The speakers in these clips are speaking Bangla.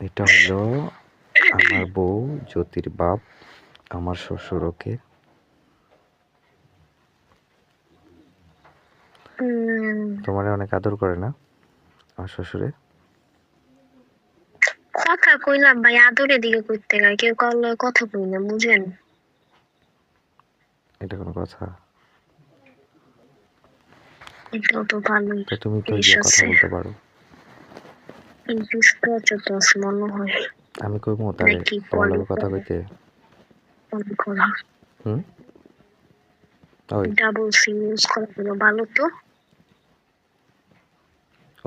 এটা হলো আমার বউ জ্যোতির বাপ, আমার শ্বশুর। ওকে, তোমারে অনেক আদর করে না আমার শ্বশুরে? কথা কইলাম ভাই, আদরের দিকে করতে গায় কেউ কারোর কথা কই না, বুঝেন? এটা কোনো কথা? এটাও তো ভালোই তো তুমি তো জিনিস গিয়ে কথা আছে। বলতে পারো। এই দুষ্প্রচত আছে মনে হয় আমি কইবো তারে নাকি তোমার লগে কথা কইতে? করা হুম, ওই ডাবল সিম ইউজ করা হলো ভালো তো।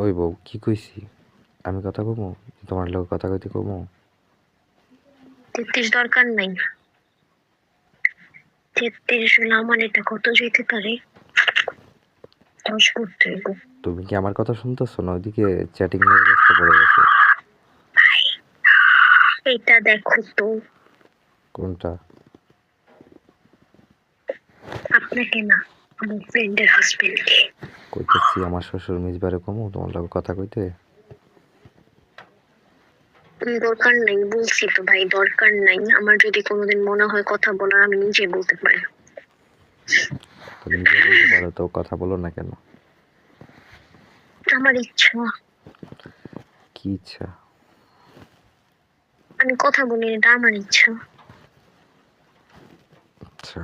ওই বউ কি কইছি? আমি কথা কমু, তোমার লগে কথা কইতে কমু? 33 দরকার নাই। 33 হলে আমার এটা কত যেতে পারে? 10 করতে হইব। তুমি কি আমার কথা শুনতেছো না? ওইদিকে চ্যাটিং নিয়ে ব্যস্ত পড়ে গেছে। এটা দেখো তো। কোনটা? আপনাকে না, আমার ফ্রেন্ডের হাজবেন্ডকে। কইতেছি আমার শ্বশুর মিসবারে কমু তোমার লগে কথা কইতে? দরকার নাই বলছি তো ভাই, দরকার নাই। আমার যদি কোনোদিন মনে হয় কথা বলার, আমি নিজে বলতে পারি। তো নিজে বলতে পারো তো কথা বলো না কেন? আমার ইচ্ছা, কি ইচ্ছা? আমি কথা বলি, এটা আমার ইচ্ছা। আচ্ছা।